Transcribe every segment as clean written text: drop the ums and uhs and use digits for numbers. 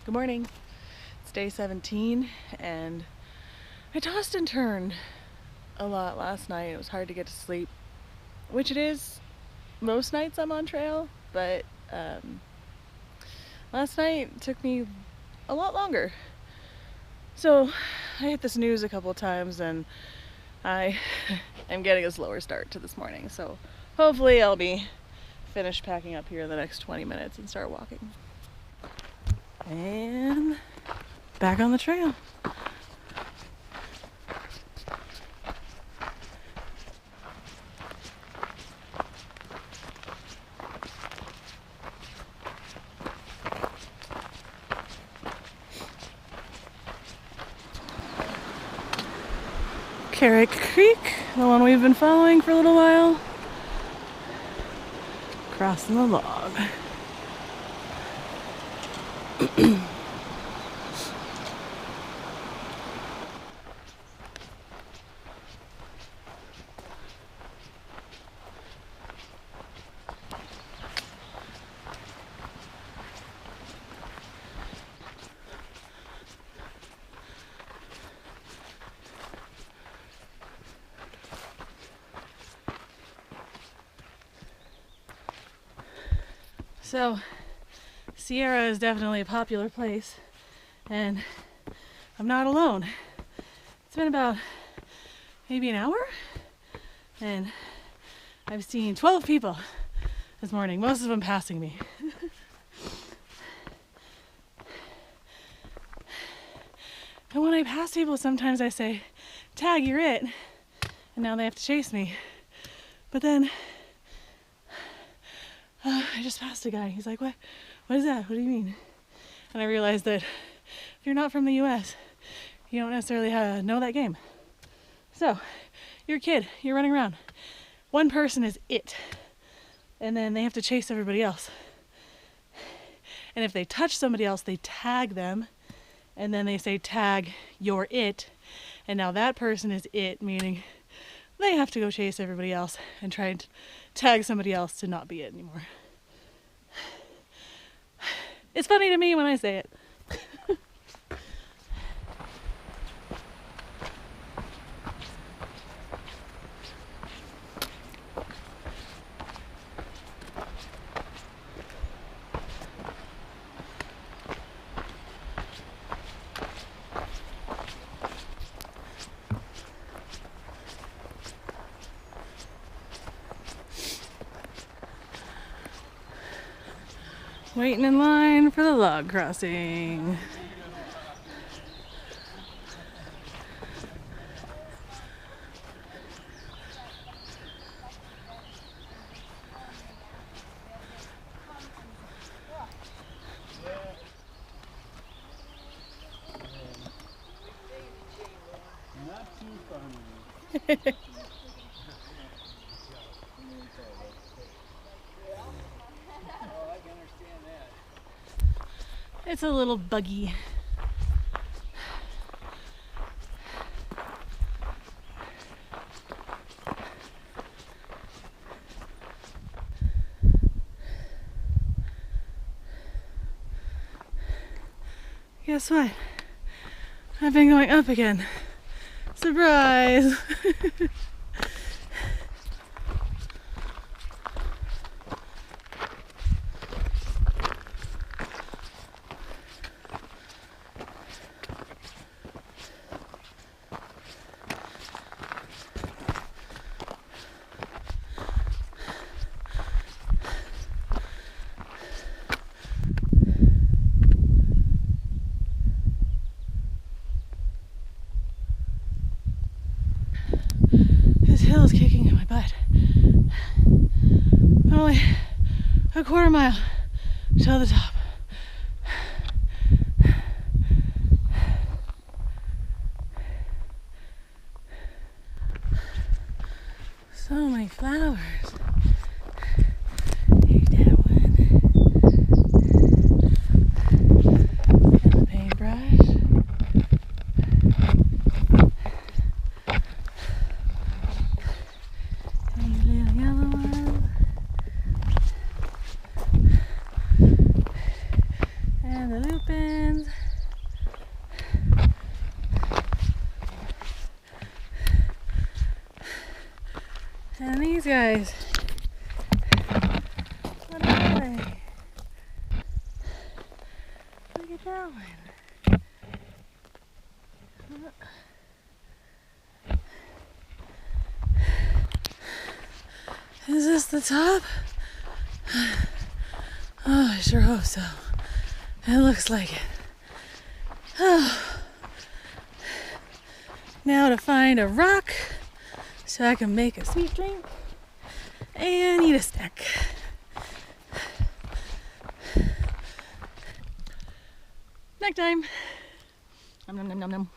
Good morning. It's day 17 and I tossed and turned a lot last night. It was hard to get to sleep, which it is most nights I'm on trail, but last night took me a lot longer. So I hit the snooze a couple of times and I am getting a slower start to this morning. So hopefully I'll be finished packing up here in the next 20 minutes and start walking. And back on the trail. Carrick Creek, the one we've been following for a little while. Crossing the log. So, Sierra is definitely a popular place, and I'm not alone. It's been about maybe an hour, and I've seen 12 people this morning, most of them passing me. And when I pass people, sometimes I say, "Tag, you're it," and now they have to chase me. But then I just passed a guy. He's like, what is that? What do you mean? And I realized that if you're not from the US, you don't necessarily know that game. So, you're a kid, you're running around. One person is it, and then they have to chase everybody else. And if they touch somebody else, they tag them, and then they say, "Tag, you're it." And now that person is it, meaning they have to go chase everybody else and try and tag somebody else to not be it anymore. It's funny to me when I say it. Waiting in line for the log crossing. Not too funny. It's a little buggy. Guess what? I've been going up again. Surprise! This hill is kicking in my butt. Only a quarter mile till the top. So many flowers. Here's that one. And the paintbrush. And the little yellow one. guys. What are they? Look at that one. Is this the top? Oh, I sure hope so. It looks like it. Oh. Now to find a rock so I can make a sweet drink and eat a snack. Snack time. Nom nom nom nom nom.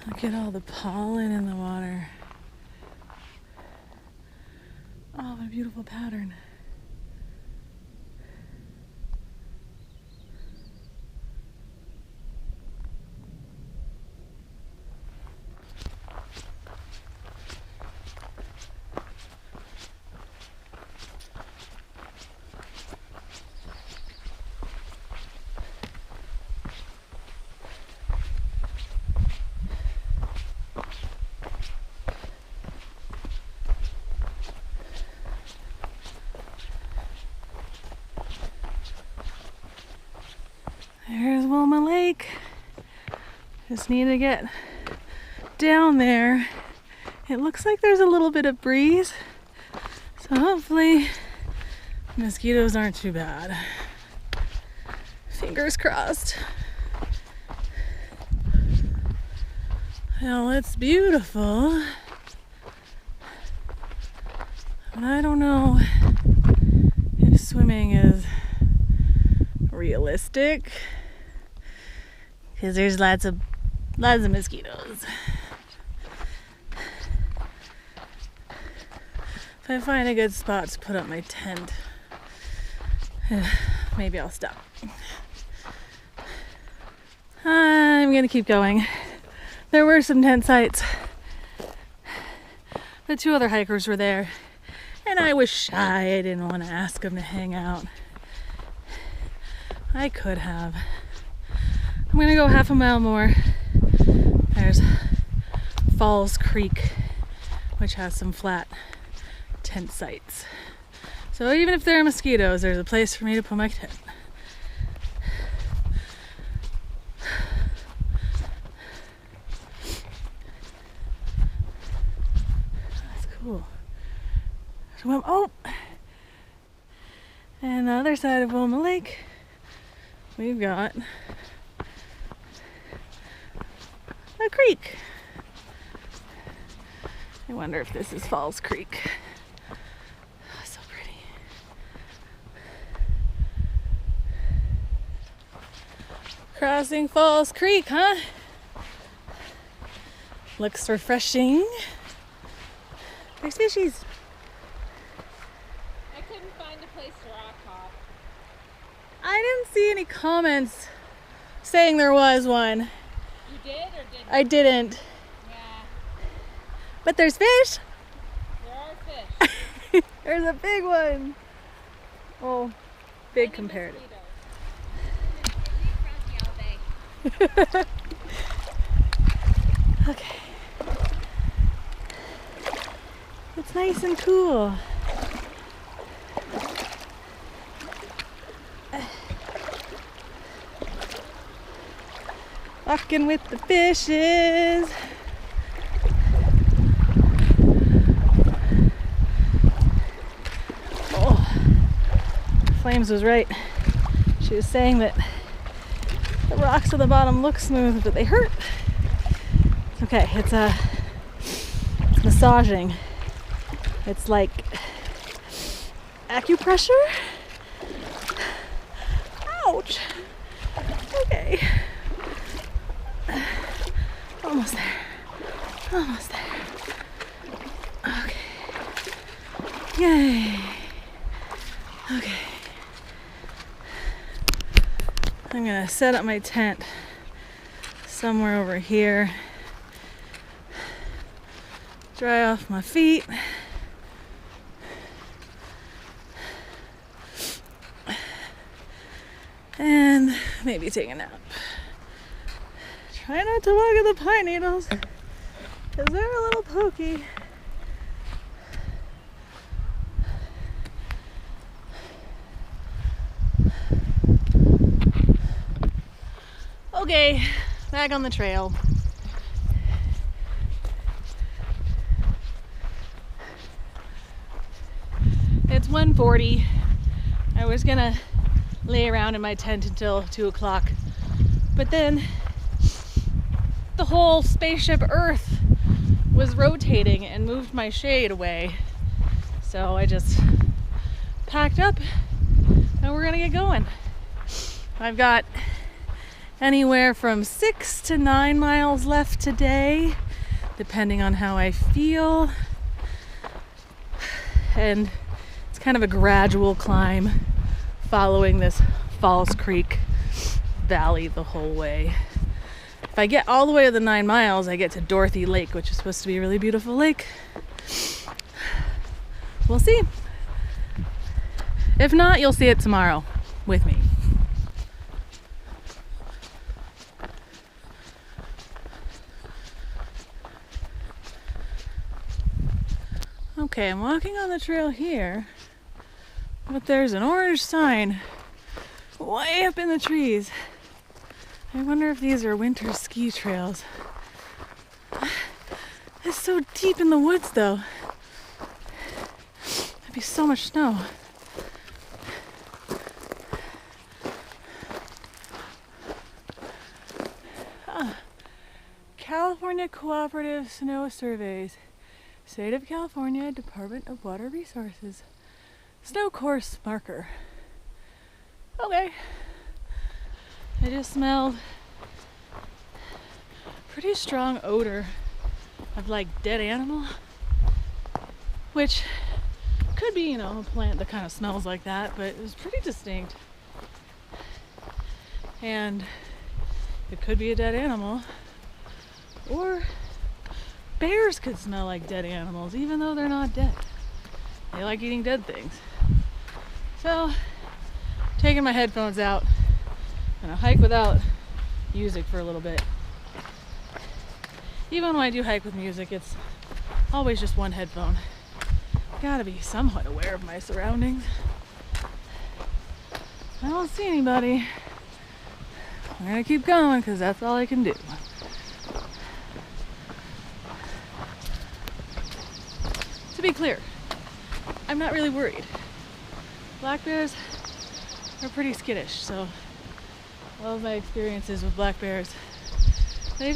Look at all the pollen in the water. Oh, what a beautiful pattern. There's Wilma Lake. Just need to get down there. It looks like there's a little bit of breeze, so hopefully mosquitoes aren't too bad. Fingers crossed. Well, it's beautiful, but I don't know if swimming is realistic because there's lots of mosquitoes. If I find a good spot to put up my tent, maybe I'll stop. I'm gonna keep going. There were some tent sites. The two other hikers were there, and I was shy. I didn't want to ask them to hang out. I could have. I'm gonna go half a mile more. There's Falls Creek, which has some flat tent sites. So even if there are mosquitoes, there's a place for me to put my tent. That's cool. Oh! And the other side of Wilma Lake, we've got a creek. I wonder if this is Falls Creek. Oh, so pretty. Crossing Falls Creek, huh? Looks refreshing. There's fishies. I couldn't find a place to rock hop. I didn't see any comments saying there was one. You did or didn't? I didn't. Yeah, But there's fish. there are fish. There's a big one. Oh, big comparative. Okay. It's nice and cool. Walking with the fishes. Oh, Flames was right. She was saying that the rocks at the bottom look smooth, but they hurt. It's okay. It's massaging. It's like acupressure. Ouch. Okay. Almost there. Almost there. Okay. Yay. Okay. I'm gonna set up my tent somewhere over here. Dry off my feet. And maybe take a nap. Try not to walk in the pine needles, because they're a little pokey. Okay, back on the trail. It's 1:40. I was gonna lay around in my tent until 2 o'clock, but then the whole spaceship Earth was rotating and moved my shade away. So I just packed up and we're gonna get going. I've got anywhere from 6 to 9 miles left today, depending on how I feel. And it's kind of a gradual climb following this Falls Creek valley the whole way. If I get all the way to the 9 miles, I get to Dorothy Lake, which is supposed to be a really beautiful lake. We'll see. If not, you'll see it tomorrow with me. Okay, I'm walking on the trail here, but there's an orange sign way up in the trees. I wonder if these are winter ski trails. It's so deep in the woods though. There'd be so much snow. California Cooperative Snow Surveys. State of California Department of Water Resources. Snow course marker. Okay. I just smelled pretty strong odor of like dead animal, which could be, you know, a plant that kind of smells like that, but it was pretty distinct. And it could be a dead animal, or bears could smell like dead animals, even though they're not dead. They like eating dead things. So, taking my headphones out, and I'll hike without music for a little bit. Even when I do hike with music, it's always just one headphone. Gotta be somewhat aware of my surroundings. I don't see anybody. I'm gonna keep going because that's all I can do. To be clear, I'm not really worried. Black bears are pretty skittish, so all of my experiences with black bears, they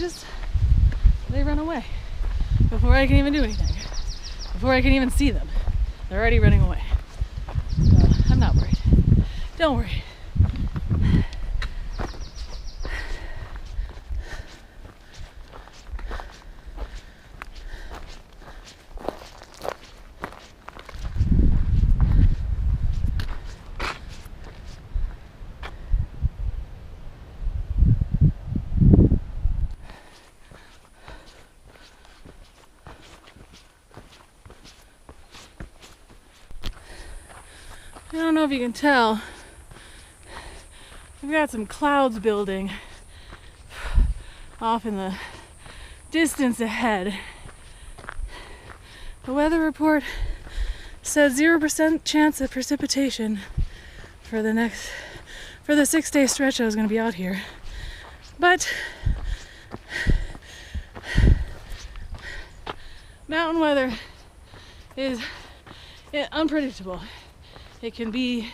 run away before I can even do anything. Before I can even see them, they're already running away. So I'm not worried. Don't worry. I don't know if you can tell, we've got some clouds building off in the distance ahead. The weather report said 0% chance of precipitation for the 6-day stretch I was going to be out here. But mountain weather is unpredictable. It can be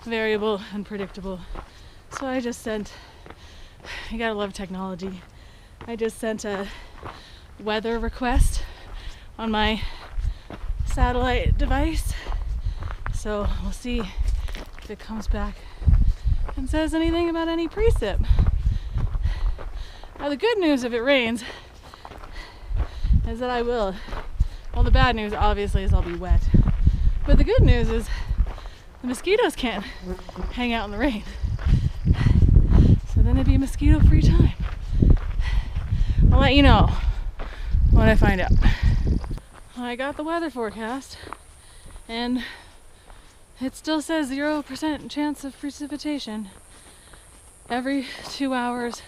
variable and predictable. So I just sent, you gotta love technology. I just sent a weather request on my satellite device. So we'll see if it comes back and says anything about any precip. Now the good news if it rains is that I will. Well, the bad news obviously is I'll be wet. But the good news is the mosquitoes can't hang out in the rain. gonna be mosquito-free time. I'll let you know when I find out. I got the weather forecast, and it still says 0% chance of precipitation every 2 hours,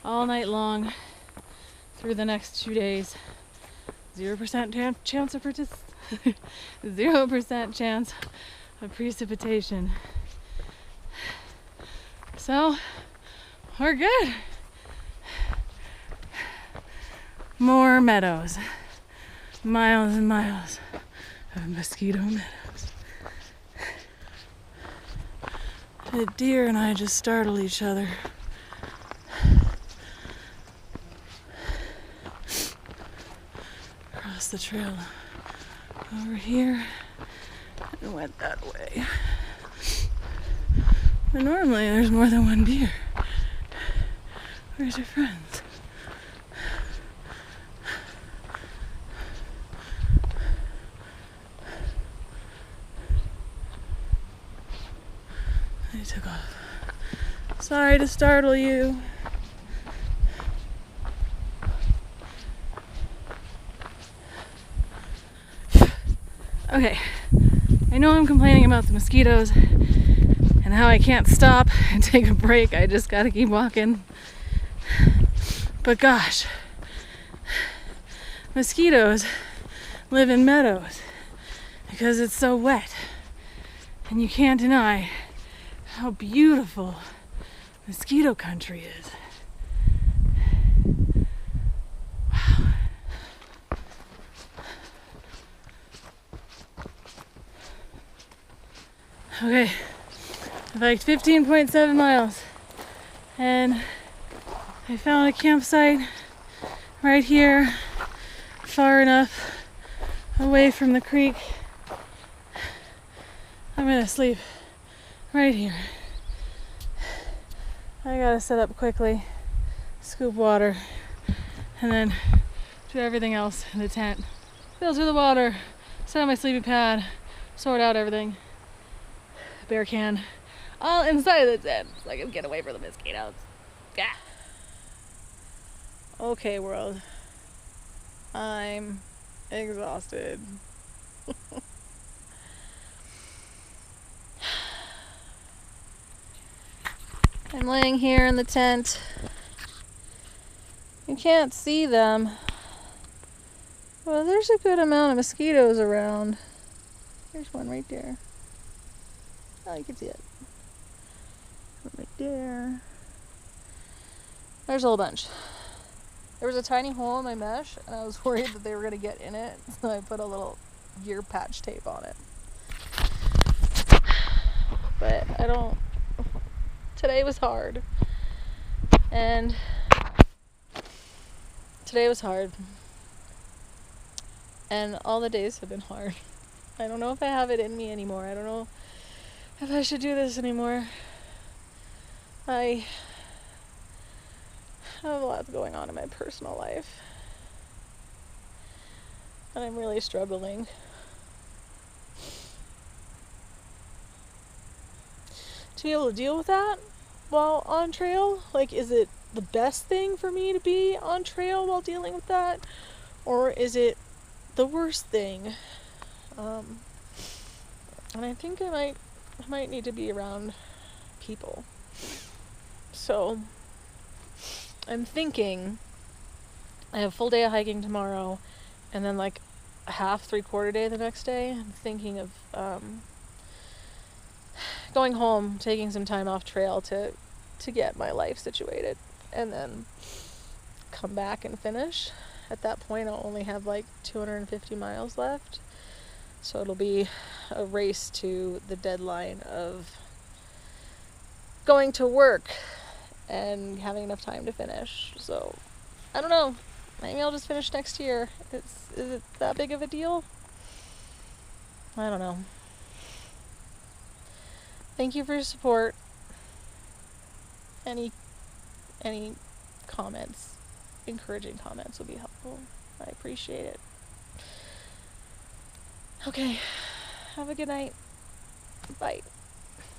all night long, through the next 2 days. 0% chance of 0% chance of precipitation. So, we're good. More meadows. Miles and miles of mosquito meadows. The deer and I just startled each other. Across the trail over here and went that way. But normally there's more than one deer. Where's your friends? They took off. Sorry to startle you. Okay, I know I'm complaining about the mosquitoes and how I can't stop and take a break. I just gotta keep walking. But gosh, mosquitoes live in meadows because it's so wet. And you can't deny how beautiful mosquito country is. Wow. Okay, I've hiked 15.7 miles and I found a campsite right here, far enough away from the creek. I'm gonna sleep right here. I gotta set up quickly, scoop water, and then do everything else in the tent. Filter the water, set up my sleeping pad, sort out everything. Bear can, all inside of the tent so I can get away from the mosquitoes. Yeah. Okay, world. I'm exhausted. I'm laying here in the tent. You can't see them. Well, there's a good amount of mosquitoes around. There's one right there. Oh, you can see it. One right there. There's a whole bunch. There was a tiny hole in my mesh, and I was worried that they were going to get in it, so I put a little gear patch tape on it. But today was hard. And today was hard. And all the days have been hard. I don't know if I have it in me anymore. I don't know if I should do this anymore. I have a lot going on in my personal life. And I'm really struggling. To be able to deal with that while on trail, like, is it the best thing for me to be on trail while dealing with that? Or is it the worst thing? And I think I might need to be around people. So I'm thinking I have a full day of hiking tomorrow and then like a half, 3/4 day the next day. I'm thinking of going home, taking some time off trail to get my life situated, and then come back and finish. At that point I'll only have like 250 miles left, so it'll be a race to the deadline of going to work and having enough time to finish. So I don't know, maybe I'll just finish next year. Is it that big of a deal? I don't know. Thank you for your support. Any comments, encouraging comments would be helpful. I appreciate it. Okay, have a good night. Bye.